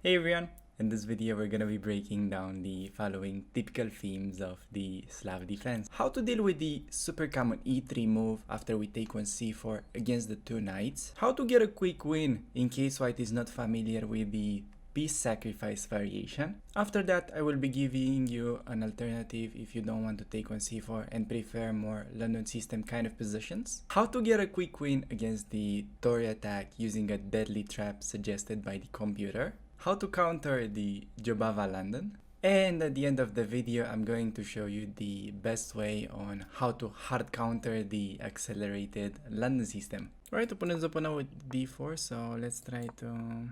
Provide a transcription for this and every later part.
Hey everyone! In this video we're gonna be breaking down the following typical themes of the Slav defense. How to deal with the super common e3 move after we take on c4 against the two knights. How to get a quick win in case white is not familiar with the piece sacrifice variation. After that, I will be giving you an alternative if you don't want to take on c4 and prefer more London system kind of positions. How to get a quick win against the Tory attack using a deadly trap suggested by the computer. How to counter the Jobava London. And at the end of the video, I'm going to show you the best way on how to hard counter the accelerated London system. Alright, opponent's up now with d4, so let's try to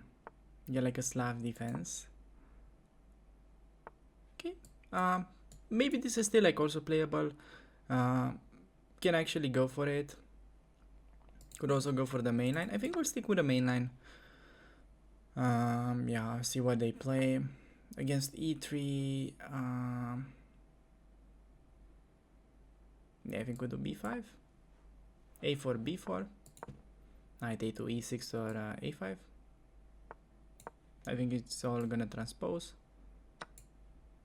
get like a Slav defense. Okay, maybe this is still like also playable. Can actually go for it. Could also go for the main line. I think we'll stick with the main line. Yeah, see what they play against e3. Yeah, I think we'll do b5, a4, b4, knight a2, e6 or a5. I think it's all gonna transpose.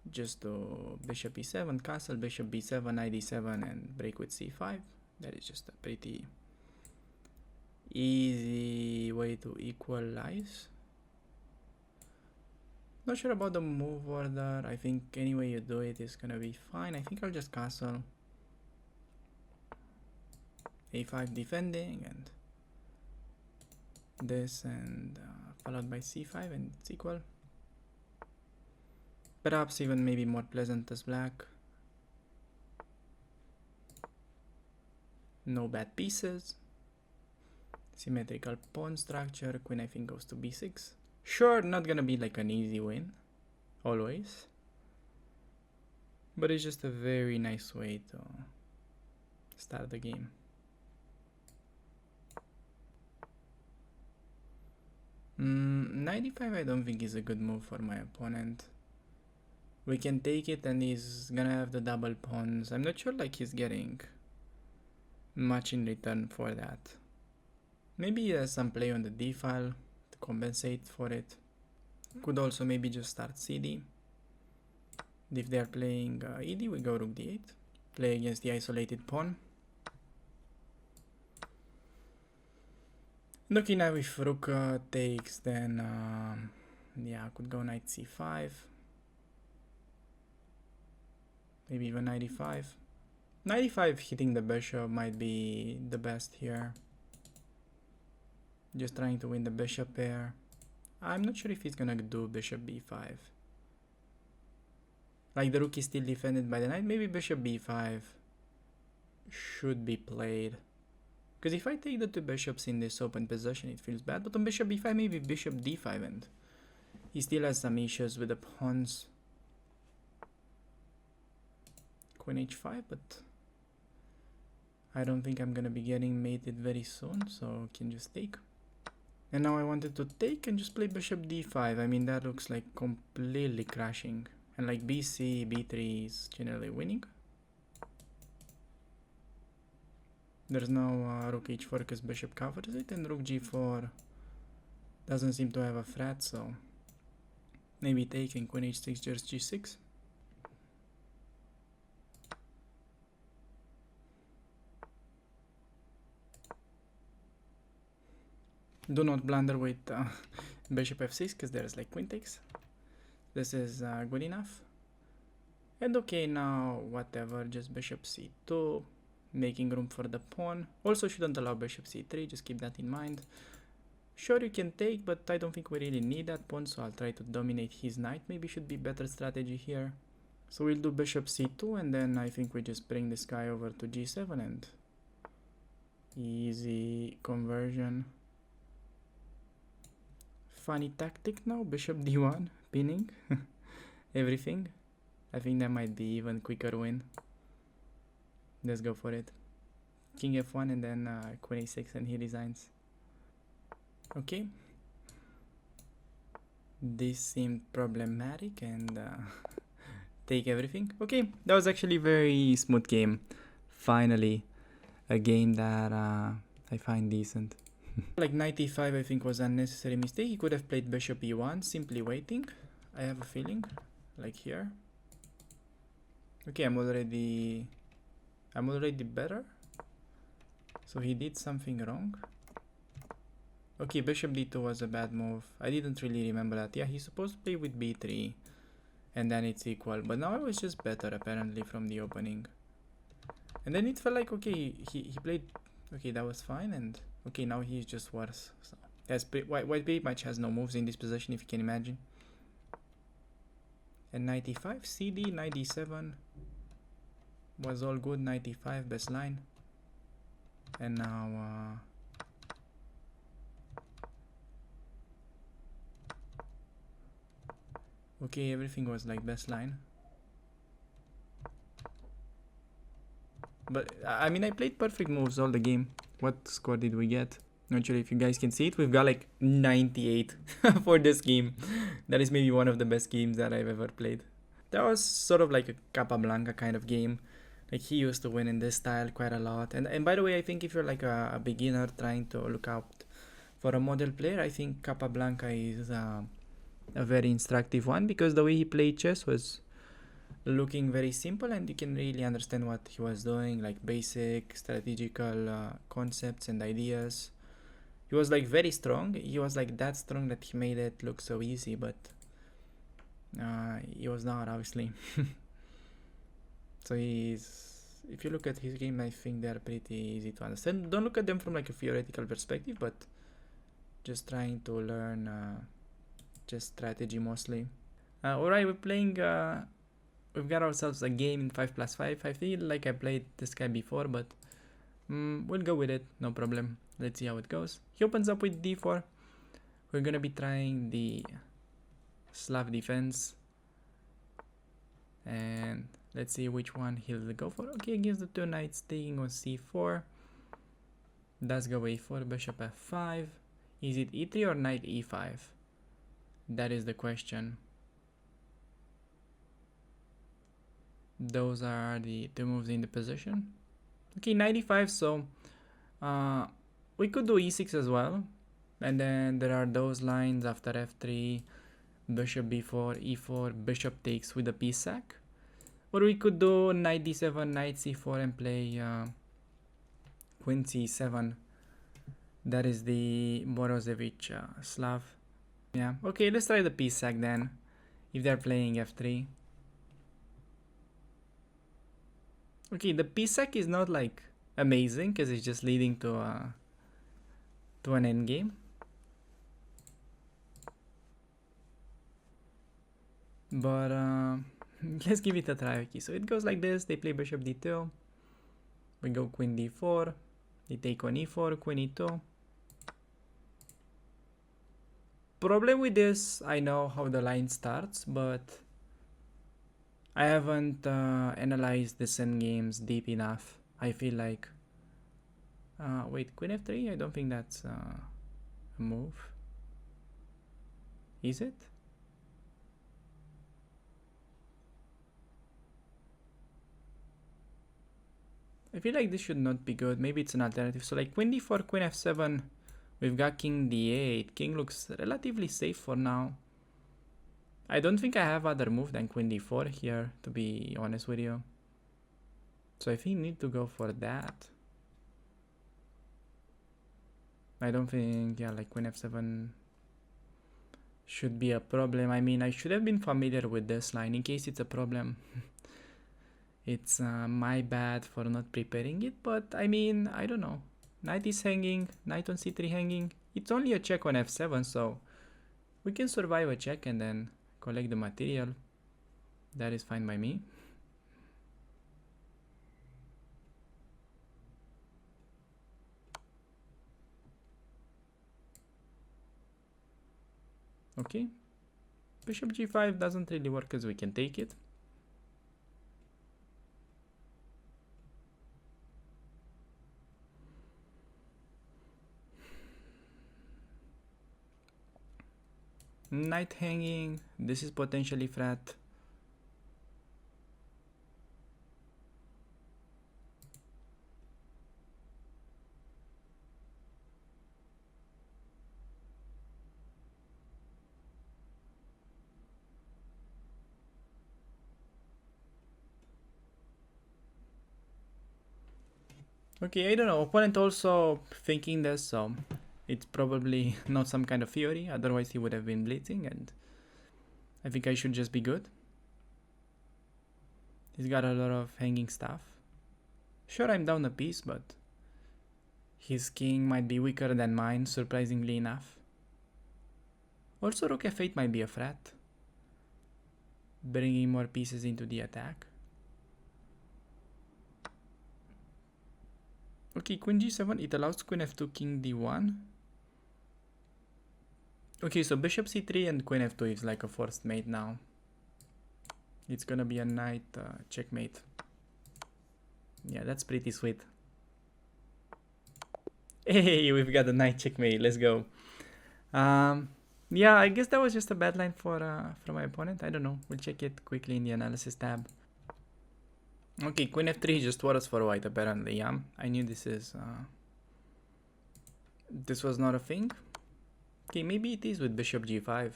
Just do bishop e7, castle, bishop b7, knight d7, and break with c5. That is just a pretty easy way to equalize. Not sure about the move order. I think any way you do it is gonna be fine. I think I'll just castle a5 defending and this, and followed by c5, and it's equal. Perhaps even maybe more pleasant as black. No bad pieces. Symmetrical pawn structure. Queen I think goes to b6. Sure, not gonna be like an easy win, always. But it's just a very nice way to start the game. Knight e5 I don't think is a good move for my opponent. We can take it and he's gonna have the double pawns. I'm not sure like he's getting much in return for that. Maybe he has some play on the d file to compensate for it. Could also maybe just start cd. If they're playing ed, we go rook d8. Play against the isolated pawn. Okay, now if rook takes, then yeah, I could go knight c5. Maybe even knight e5. Knight e5 hitting the bishop might be the best here. Just trying to win the bishop pair. I'm not sure if he's gonna do bishop b5. Like the rook is still defended by the knight. Maybe bishop b5 should be played. Because if I take the two bishops in this open position, it feels bad. But on bishop b5, maybe bishop d5, and he still has some issues with the pawns. Queen h5, but I don't think I'm gonna be getting mated very soon, so I can just take. And now I wanted to take and just play bishop d5. I mean, that looks like completely crashing. And like bc, b3 is generally winning. There's no rook h4 because bishop covers it, and rook g4 doesn't seem to have a threat, so maybe taking queen h6, just g6. Do not blunder with bishop f6 because there's like queen takes. This is good enough. And okay, now whatever, just bishop c2, making room for the pawn. Also shouldn't allow bishop c3, just keep that in mind. Sure, you can take, but I don't think we really need that pawn, so I'll try to dominate his knight. Maybe should be better strategy here. So we'll do bishop c2, and then I think we just bring this guy over to g7 and easy conversion. Funny tactic now, bishop d1, pinning everything. I think that might be even quicker win. Let's go for it. King f1 and then queen a6, and he resigns. Okay. This seemed problematic, and take everything. Okay, that was actually a very smooth game. Finally, a game that I find decent. Like knight e5 I think was unnecessary mistake. He could have played bishop e1, simply waiting. I have a feeling, like here. Okay, I'm already better. So he did something wrong. Okay, bishop d2 was a bad move. I didn't really remember that. Yeah, he's supposed to play with b3 and then it's equal, but now it was just better apparently from the opening. And then it felt like, okay, he played, okay, that was fine, and okay, now he's just worse. So white pretty much has no moves in this position, if you can imagine. And 95 cd, 97 was all good. 95 best line, and now okay, everything was like best line. But I mean, I played perfect moves all the game. What score did we get? Not sure if you guys can see it. We've got like 98 for this game. That is maybe one of the best games that I've ever played. That was sort of like a Capablanca kind of game. Like he used to win in this style quite a lot. And by the way, I think if you're like a beginner trying to look out for a model player, I think Capablanca is a very instructive one, because the way he played chess was looking very simple and you can really understand what he was doing, like basic strategical concepts and ideas. He was like very strong. He was like that strong that he made it look so easy, but he was not, obviously. So if you look at his game, I think they're pretty easy to understand. Don't look at them from like a theoretical perspective, but just trying to learn just strategy mostly. Alright, we're playing, we've got ourselves a game in 5+5. I feel like I played this guy before, but we'll go with it, no problem. Let's see how it goes. He opens up with d4. We're gonna be trying the Slav defense, and let's see which one he'll go for. Okay, against the two knights, taking on c4. Does go a4, bishop f5. Is it e3 or knight e5? That is the question. Those are the two moves in the position. Okay, knight e5, so we could do e6 as well. And then there are those lines after f3, bishop b4, e4, bishop takes with a piece sack. Or we could do knight d7, knight c4 and play queen c7. That is the Morozevich Slav. Yeah, okay, let's try the piece sack then, if they're playing f3. Okay, the piece sack is not like amazing because it's just leading to an endgame. But let's give it a try. Okay, so it goes like this. They play bishop d2. We go queen d4. They take on e4, queen e2. Problem with this, I know how the line starts, but I haven't analyzed the endgames deep enough. I feel like wait, queen f3? I don't think that's a move. Is it? I feel like this should not be good. Maybe it's an alternative. So like queen d4, queen f7. We've got king d8. King looks relatively safe for now. I don't think I have other move than queen d4 here, to be honest with you. So I think I need to go for that. I don't think, yeah, like queen f7 should be a problem. I mean, I should have been familiar with this line in case it's a problem. It's my bad for not preparing it, but I mean, I don't know. Knight is hanging, knight on c3 hanging. It's only a check on f7, so we can survive a check and then collect the material. That is fine by me. Okay. Bishop g5 doesn't really work as we can take it. Knight hanging. This is potentially frat. Okay, I don't know. Opponent also thinking this, so it's probably not some kind of theory. Otherwise, he would have been blitzing, and I think I should just be good. He's got a lot of hanging stuff. Sure, I'm down a piece, but his king might be weaker than mine, surprisingly enough. Also, rook f8 might be a threat, bringing more pieces into the attack. Okay, queen g7, it allows queen f2, king d1. Okay, so bishop c3 and queen f2 is like a forced mate now. It's gonna be a knight checkmate. Yeah, that's pretty sweet. Hey, we've got a knight checkmate, let's go. Yeah, I guess that was just a bad line for my opponent. I don't know, we'll check it quickly in the analysis tab. Okay, queen f3 just works for white apparently. Yeah, I knew this was not a thing. Okay, maybe it is with bishop g5.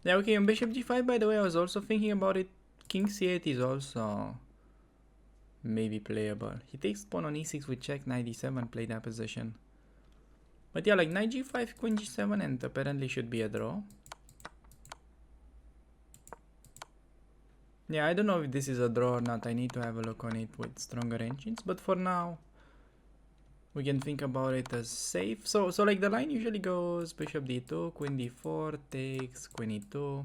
Yeah, okay, on bishop g5, by the way, I was also thinking about it. King c8 is also maybe playable. He takes pawn on e6 with check, knight d7, play that position. But yeah, like knight g5, queen g7, and apparently should be a draw. Yeah, I don't know if this is a draw or not. I need to have a look on it with stronger engines. But for now, we can think about it as safe. So like the line usually goes bishop d2, queen d4, takes, queen e2,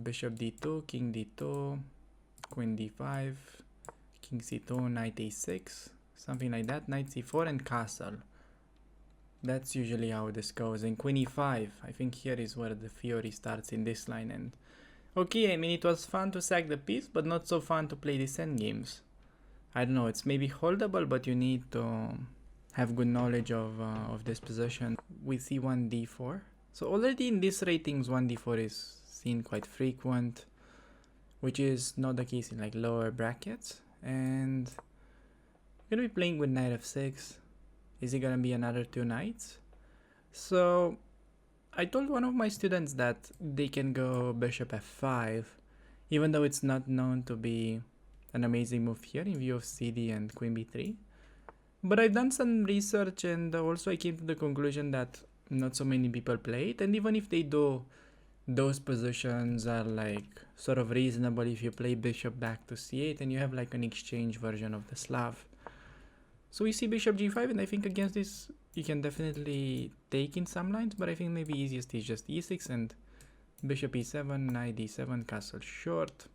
bishop d2, king d2, queen d5, king c2, knight a6, something like that, knight c4 and castle. That's usually how this goes. And queen e5, I think here is where the theory starts in this line. And okay, I mean, it was fun to sack the piece, but not so fun to play these endgames. I don't know, it's maybe holdable, but you need to have good knowledge of this position. We see 1d4. So already in these ratings, 1d4 is seen quite frequent, which is not the case in like lower brackets. And we're gonna be playing with knight f6. Is it gonna be another 2 knights? So I told one of my students that they can go bishop f5, even though it's not known to be an amazing move here in view of cd and queen b3. But I've done some research, and also I came to the conclusion that not so many people play it, and even if they do, those positions are like sort of reasonable if you play bishop back to c8 and you have like an exchange version of the Slav. So we see bishop g5, and I think against this you can definitely take in some lines, but I think maybe easiest is just e6 and bishop e7, knight d7, castle short.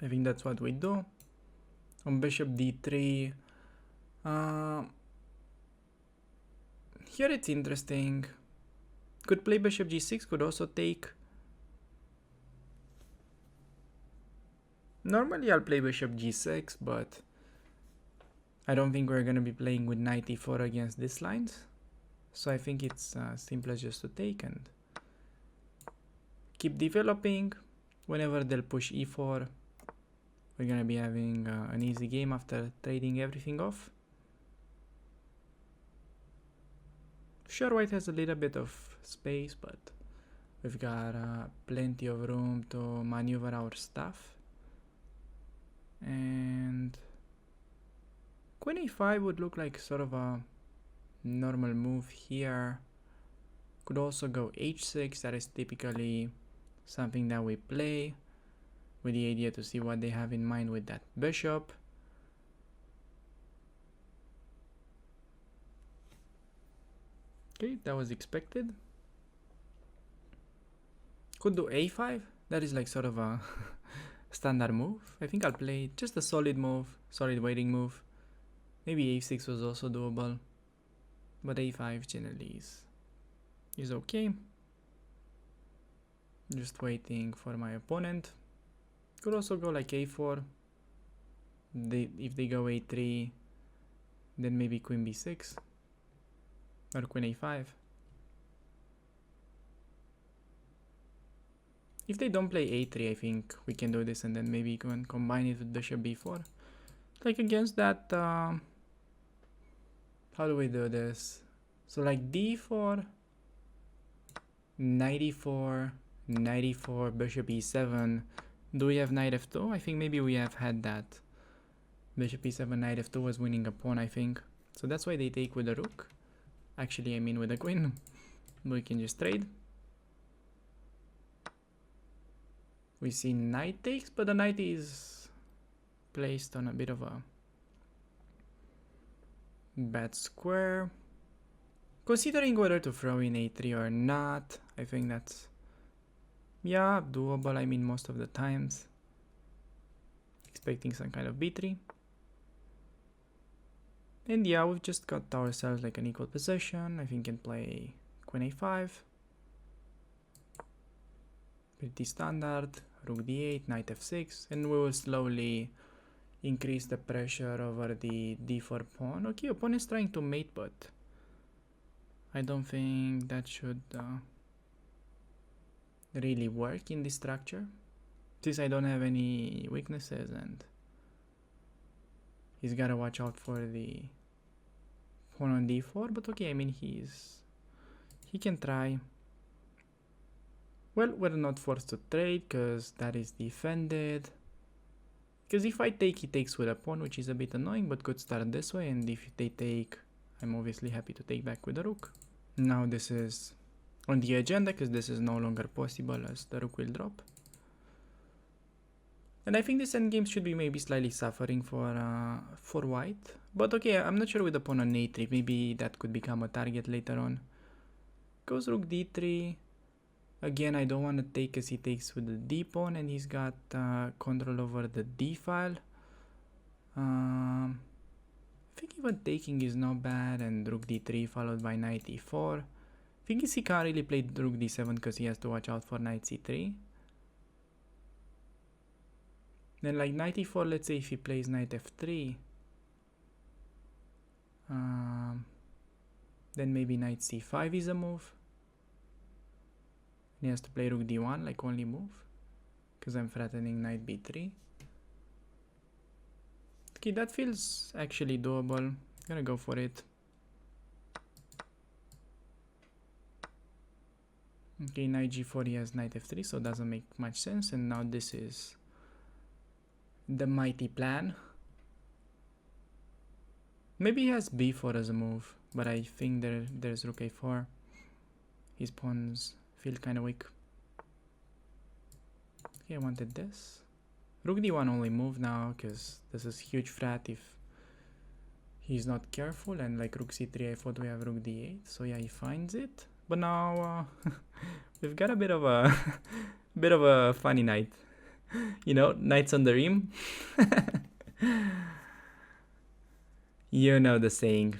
I think that's what we do. On bishop d3, here it's interesting. Could play bishop g6, could also take. Normally I'll play bishop g6, but I don't think we're going to be playing with knight e4 against these lines. So I think it's simplest just to take and keep developing. Whenever they'll push e4, we're going to be having an easy game after trading everything off. Sure, white has a little bit of space, but we've got plenty of room to maneuver our stuff. And queen a5 would look like sort of a normal move here. Could also go h6, that is typically something that we play, with the idea to see what they have in mind with that bishop. Okay, that was expected. Could do a5, that is like sort of a standard move. I think I'll play just a solid move, solid waiting move. Maybe a6 was also doable, but a5 generally is okay. Just waiting for my opponent. Could also go like a4. If they go a3, then maybe queen b6 or queen a5. If they don't play a3, I think we can do this and then maybe can combine it with bishop b4. Like against that, how do we do this? So like d4, knight e4, bishop e7, Do we have knight f2? I think maybe we have had that. Bishop e7, knight f2 was winning a pawn, I think. So that's why they take with the rook. Actually, I mean with the queen. We can just trade. We see knight takes, but the knight is placed on a bit of a bad square. Considering whether to throw in a3 or not, I think that's, yeah, doable. I mean, most of the times. Expecting some kind of b3. And yeah, we've just got ourselves like an equal possession. I think we can play queen a5. Pretty standard. Rook d8, knight f6. And we will slowly increase the pressure over the d4 pawn. Okay, opponent is trying to mate, but I don't think that should really work in this structure. Since I don't have any weaknesses and he's gotta watch out for the pawn on d4, but okay, I mean he can try. Well, we're not forced to trade because that is defended. Because if I take, he takes with a pawn, which is a bit annoying, but could start this way, and if they take, I'm obviously happy to take back with the rook. Now this is on the agenda because this is no longer possible as the rook will drop. And I think this endgame should be maybe slightly suffering for white. But okay, I'm not sure with the pawn on a3. Maybe that could become a target later on. Goes rook d3. Again, I don't want to take because he takes with the d pawn and he's got control over the d file. I think even taking is not bad, and rook d3 followed by knight e4. I think he can't really play rook d7 because he has to watch out for knight c3. Then like knight e4, let's say if he plays knight f3, then maybe knight c5 is a move. He has to play rook d1 like only move because I'm threatening knight b3. Okay, that feels actually doable. Gonna go for it. Okay, knight g4, he has knight f3, so it doesn't make much sense. And now this is the mighty plan. Maybe he has b4 as a move, but I think there's rook a4. His pawns feel kind of weak. Okay, I wanted this. Rook d1 only move now because this is huge threat if he's not careful, and like rook c3 I thought we have rook d8, so yeah, he finds it. But now we've got a bit of a bit of a funny night. You know, knights on the rim. You know the saying.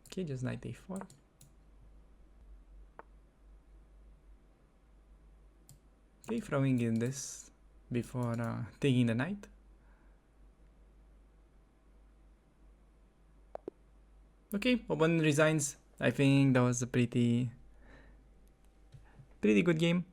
Okay, just knight a4. Okay, throwing in this before taking the knight. Okay, opponent resigns. I think that was a pretty good game.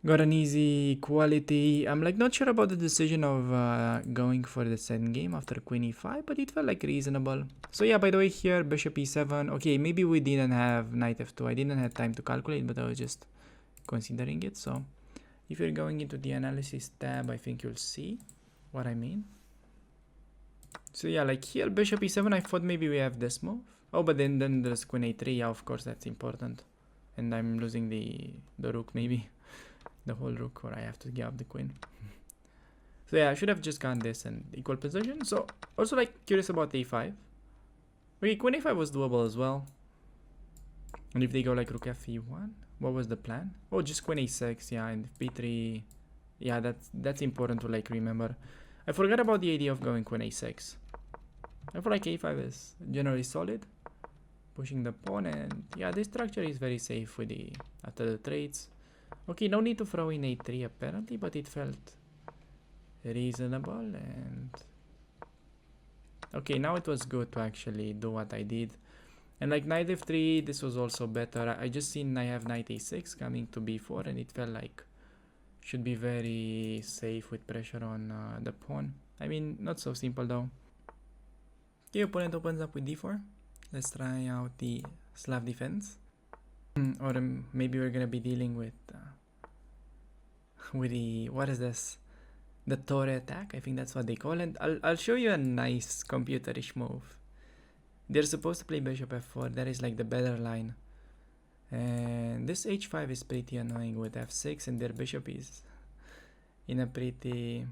Got an easy quality. I'm like not sure about the decision of going for the second game after queen e5, but it felt like reasonable. So yeah, by the way, here bishop e7. Okay, maybe we didn't have knight f2. I didn't have time to calculate, but I was just considering it. So if you're going into the analysis tab, I think you'll see what I mean. So yeah, like here bishop e7, I thought maybe we have this move. Oh, but then there's queen a3. Yeah, of course that's important. And I'm losing the rook maybe. The whole rook, or I have to give up the queen. So yeah, I should have just gone this and equal position. So also like curious about a5. Okay, queen a5 was doable as well. And if they go like rook f1, what was the plan? Oh, just queen a6, yeah, and b3. Yeah, that's important to like remember. I forgot about the idea of going queen a6. I feel like a5 is generally solid. Pushing the pawn, and yeah, this structure is very safe with the after the trades. Okay, no need to throw in a3 apparently, but it felt reasonable. And okay, now it was good to actually do what I did. And like knight f3, this was also better. I just seen I have knight a6 coming to b4, and it felt like should be very safe with pressure on the pawn. I mean, not so simple though. Okay, opponent opens up with d4. Let's try out the Slav defense. Or maybe we're gonna be dealing with the, what is this? The Torre attack, I think that's what they call it. I'll show you a nice computerish move. They're supposed to play bishop f4, that is like the better line. And this h5 is pretty annoying with f6, and their bishop is in a pretty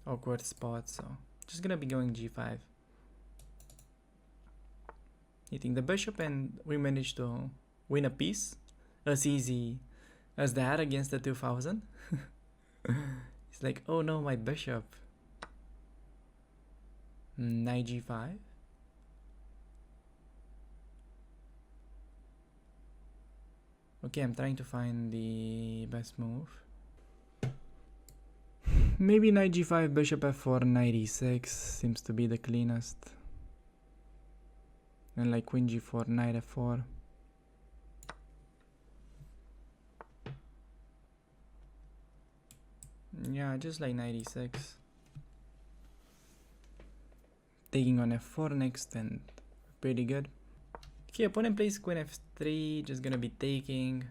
awkward spot, so just gonna be going g5. Hitting the bishop, and we managed to win a piece as easy as that against the 2000. It's like, oh no, my bishop. Knight g5. Okay, I'm trying to find the best move. Maybe knight g5, bishop f4, knight e6 seems to be the cleanest. And like queen g4, knight f4. Yeah, just like knight e6. Taking on f4 next, and pretty good. Okay, opponent plays queen f3, just gonna be taking.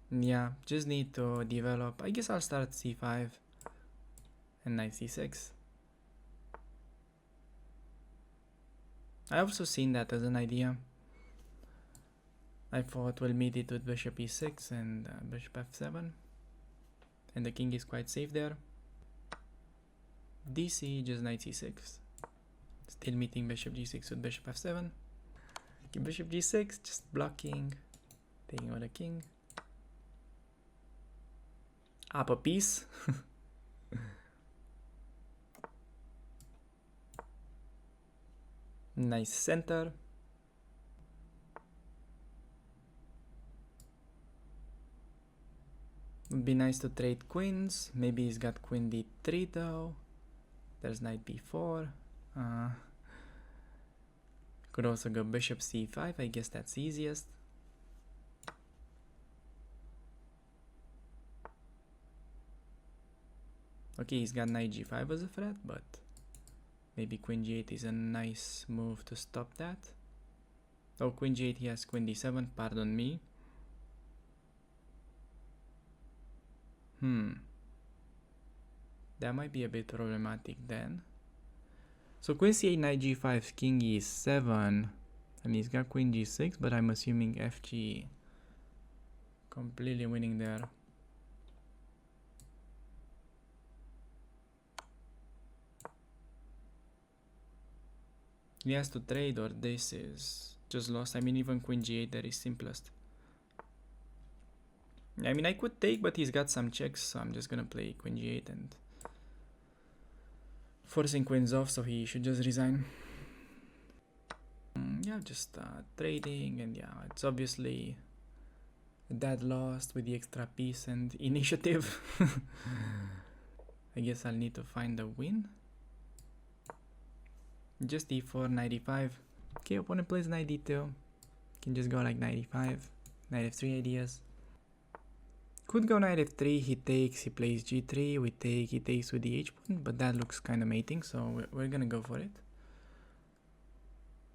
Yeah, just need to develop. I guess I'll start c5 and knight c6. I also seen that as an idea. I thought we'll meet it with bishop e6 and bishop f7. And the king is quite safe there. dc, just knight c6. Still meeting bishop g6 with bishop f7. Okay, bishop g6, just blocking. Taking on the king. Up a piece. Nice center. Would be nice to trade queens. Maybe he's got queen d3 though. There's knight b4. Could also go bishop c5. I guess that's easiest. Okay, he's got knight g5 as a threat, but maybe queen g8 is a nice move to stop that. Oh, queen g8, he has queen d7, pardon me. That might be a bit problematic then. So queen c8, knight g5, king e7. I mean, he's got queen g6, but I'm assuming fg. Completely winning there. He has to trade, or this is just lost. I mean, even queen g8 there is simplest. I mean, I could take, but he's got some checks, so I'm just gonna play queen g8 and forcing queens off, so he should just resign. Yeah, just trading, and yeah, it's obviously a dead lost with the extra piece and initiative. I guess I'll need to find a win. Just e4, knight e5. Okay, opponent plays knight d2. Can just go like knight e5, knight f3 ideas. Could go knight f3, he takes, he plays g3, we take, he takes with the h pawn, but that looks kind of mating, so we're gonna go for it.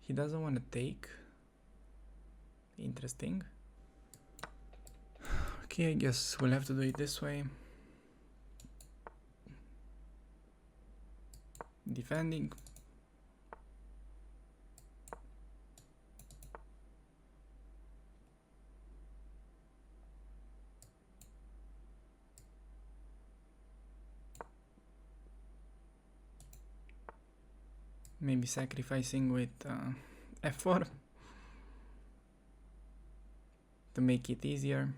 He doesn't want to take. Interesting. Okay, I guess we'll have to do it this way. Defending. Maybe sacrificing with f4 to make it easier.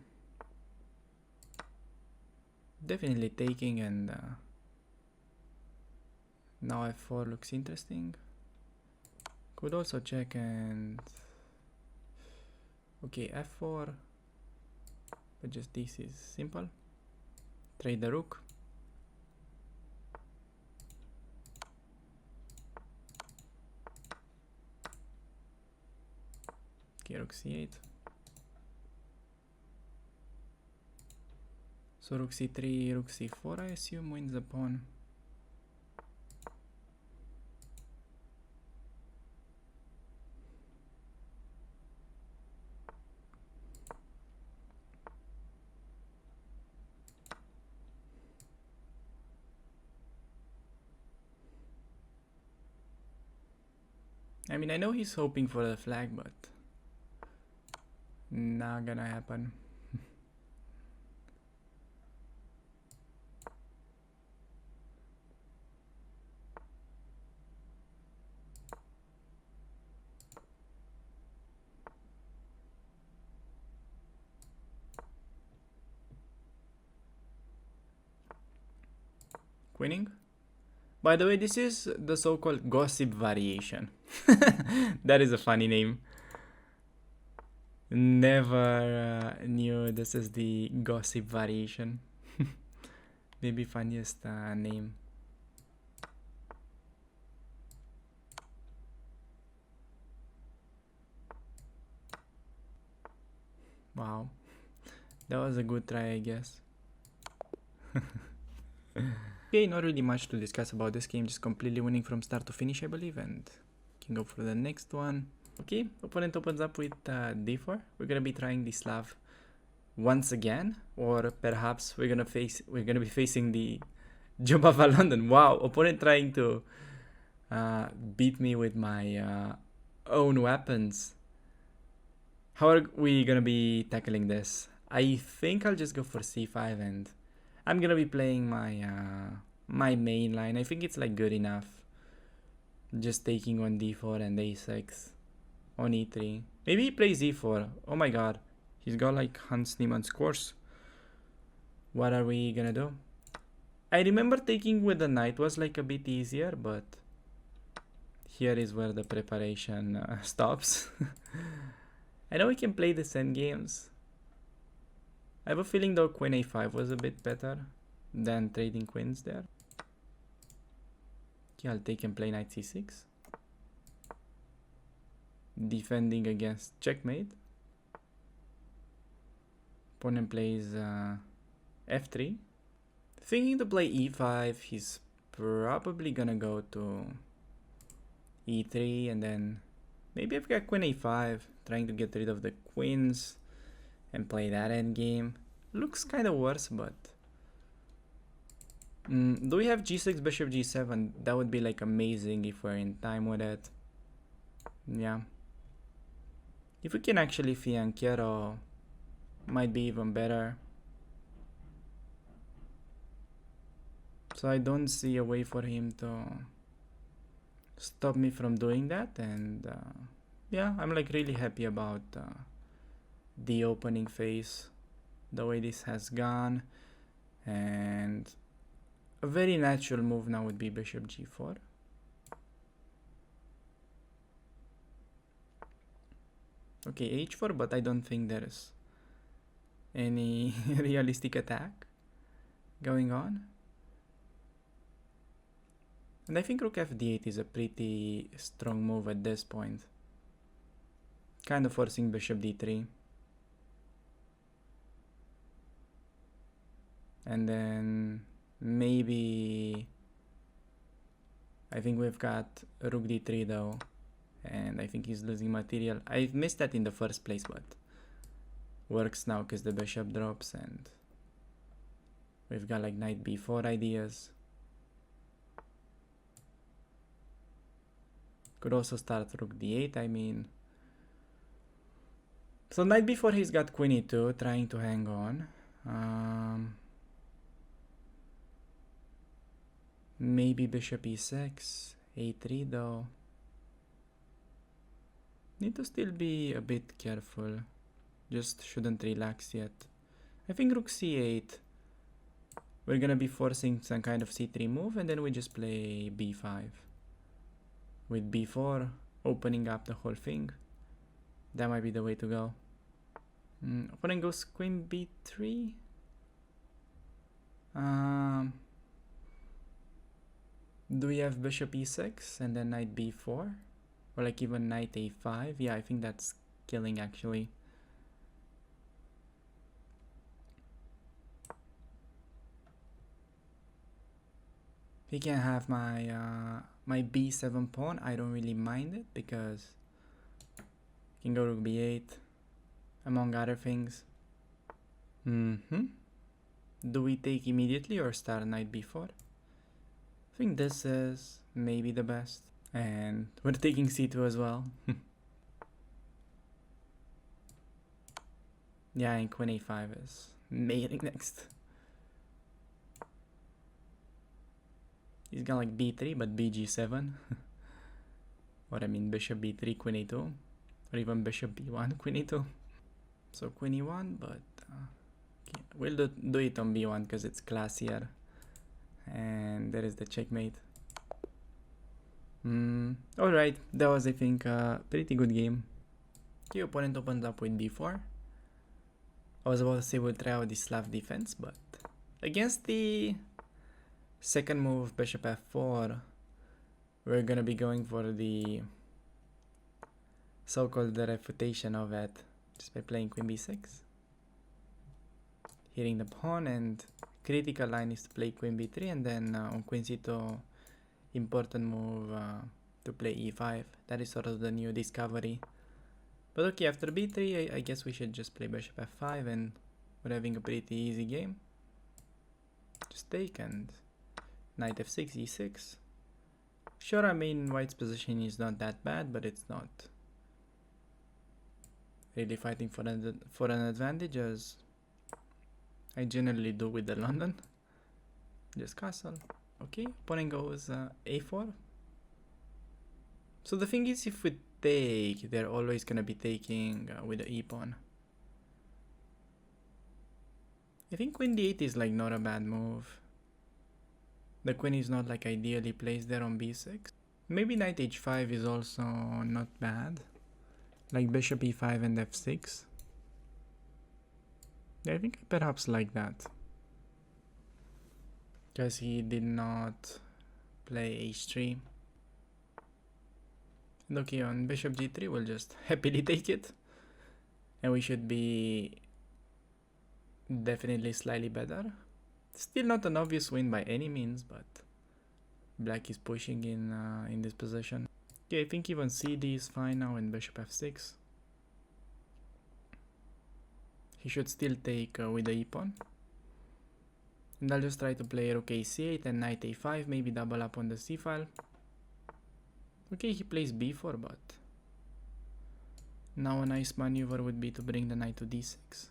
Definitely taking, and now f4 looks interesting. Could also check and okay, f4, but just this is simple. Trade the rook. Okay, rook c8. So rook c3, rook c4, I assume wins the pawn. I mean, I know he's hoping for the flag, but not gonna happen. Queening? By the way, this is the so-called gossip variation. That is a funny name. Never knew this is the gossip variation. Maybe funniest name. Wow, that was a good try, I guess. Okay, not really much to discuss about this game, just completely winning from start to finish, I believe, and can go for the next one. Okay, opponent opens up with d4. We're gonna be trying the Slav once again, or perhaps we're gonna be facing the Jobava London. Wow, opponent trying to beat me with my own weapons. How are we gonna be tackling this? I think I'll just go for c5, and I'm gonna be playing my my main line. I think it's like good enough. Just taking on d4 and a6 on e3. Maybe he plays e4. Oh my god, he's got like Hans Niemann's course. What are we gonna do? I remember taking with the knight was like a bit easier, but here is where the preparation stops. I know we can play the end games. I have a feeling though queen a5 was a bit better than trading queens there. Okay, I'll take and play knight c6. Defending against checkmate. Opponent plays f3. Thinking to play e5, he's probably gonna go to e3, and then maybe I've got queen a5, trying to get rid of the queens and play that endgame. Looks kind of worse, but do we have g6, bishop g7? That would be like amazing if we're in time with it. Yeah. If we can actually fianchetto, might be even better. So I don't see a way for him to stop me from doing that, and yeah, I'm like really happy about the opening phase, the way this has gone, and a very natural move now would be bishop g4. Okay, h4, but I don't think there's any realistic attack going on. And I think rook f d8 is a pretty strong move at this point. Kind of forcing bishop d3. And then maybe I think we've got rook d3 though, and I think he's losing material. I missed that in the first place, but works now because the bishop drops, and we've got like knight b4 ideas. Could also start rook d8, I mean. So knight b4, he's got queen e2, trying to hang on. Maybe bishop e6, a3 though. Need to still be a bit careful. Just shouldn't relax yet. I think rook c8. We're gonna be forcing some kind of c3 move, and then we just play b5. With b4, opening up the whole thing. That might be the way to go. Opponent goes queen b3. Do we have bishop e6 and then knight b4? Or like even knight a5? Yeah, I think that's killing actually. He can have my my b7 pawn. I don't really mind it because he can go rook b8, among other things. Do we take immediately or start knight b4? I think this is maybe the best. And we're taking c2 as well. Yeah, and queen a5 is mating next. He's got like b3, but bg7. Or I mean bishop b3, queen a2. Or even bishop b1, queen a2. So queen e1, but okay. We'll do it on b1 because it's classier. And there is the checkmate. Alright, that was I think a pretty good game. The opponent opens up with d4. I was about to say we'll try out the Slav defense, but against the second move, bishop f4, we're gonna be going for the so-called refutation of it, just by playing queen b6. Hitting the pawn, and critical line is to play queen b3, and then on queen c2, important move to play e5. That is sort of the new discovery. But okay, after b3, I guess we should just play bishop f5, and we're having a pretty easy game. Just take, and knight f6, e6. Sure, I mean, white's position is not that bad, but it's not really fighting for an advantage, as I generally do with the London. Just castle. Okay, opponent goes a4. So the thing is, if we take, they're always gonna be taking with the e-pawn. I think queen d8 is like not a bad move. The queen is not like ideally placed there on b6. Maybe knight h5 is also not bad. Like bishop e5 and f6. Yeah, I think I perhaps like that. Because he did not play h3. And okay, on bishop g3 we'll just happily take it. And we should be definitely slightly better. Still not an obvious win by any means, but black is pushing in this position. Yeah, I think even cd is fine now in bishop f6. He should still take with the e-pawn. And I'll just try to play rook a8 and knight a5, maybe double up on the c-file. Okay, he plays b4, but now a nice maneuver would be to bring the knight to d6.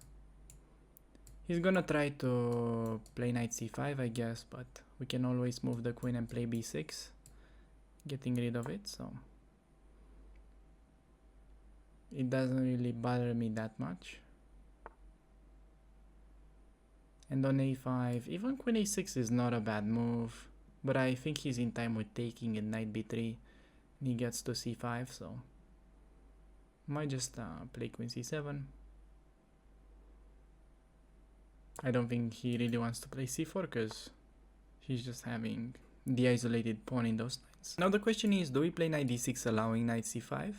He's gonna try to play knight c5, I guess, but we can always move the queen and play b6, getting rid of it, so it doesn't really bother me that much. And on a5, even queen a6 is not a bad move, but I think he's in time with taking and knight b3, and he gets to c5, so might just play queen c7. I don't think he really wants to play c4 because he's just having the isolated pawn in those lines. Now the question is, do we play knight d6 allowing knight c5?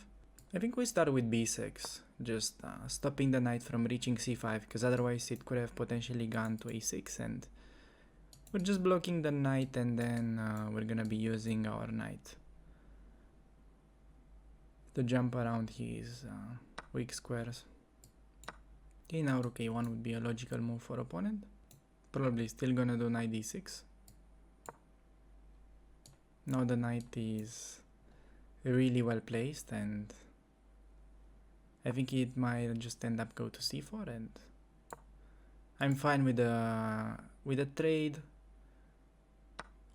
I think we start with b6, just stopping the knight from reaching c5, because otherwise it could have potentially gone to a6, and we're just blocking the knight, and then we're gonna be using our knight to jump around his weak squares. Okay, now rook a1 would be a logical move for opponent. Probably still gonna do knight d6. Now the knight is really well placed, and I think it might just end up go to c4, and I'm fine with the trade.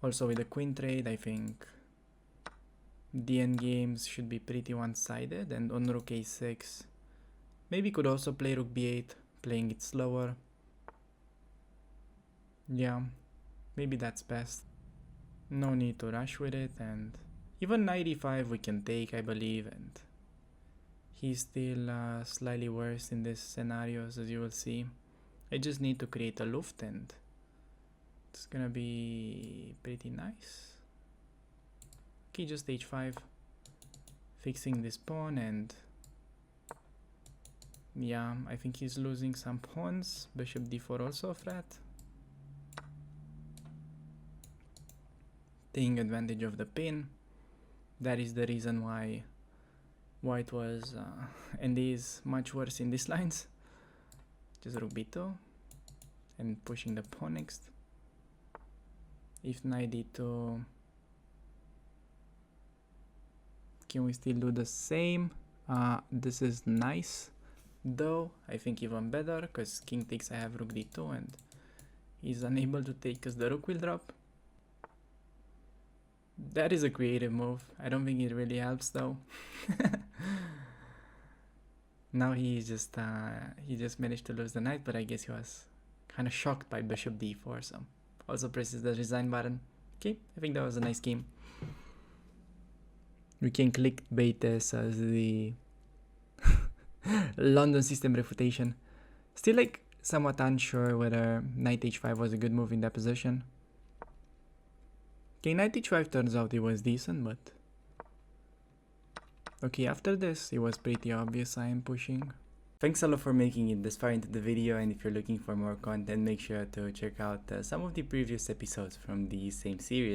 Also with the queen trade, I think the endgames should be pretty one-sided, and on rook a6, maybe could also play rook b8, playing it slower. Yeah, maybe that's best. No need to rush with it, and even knight e5 we can take, I believe, and he's still slightly worse in these scenarios, as you will see. I just need to create a luft, and it's gonna be pretty nice. Okay, just h5, fixing this pawn, and yeah, I think he's losing some pawns. Bishop d4 also a threat. Taking advantage of the pin. That is the reason why white was and is much worse in these lines. Just rook b2 and pushing the pawn next. If knight d2, can we still do the same? This is nice, though I think even better because king takes, I have rook d2 and he's unable to take because the rook will drop. That is a creative move. I don't think it really helps though. Now he just managed to lose the knight, but I guess he was kind of shocked by bishop d4, so also presses the resign button. Okay, I think that was a nice game. We can clickbait this as the London system refutation. Still like somewhat unsure whether knight h5 was a good move in that position. Okay, knight h5 turns out it was decent, but okay, after this it was pretty obvious I am pushing. Thanks a lot for making it this far into the video, and if you're looking for more content, make sure to check out some of the previous episodes from the same series.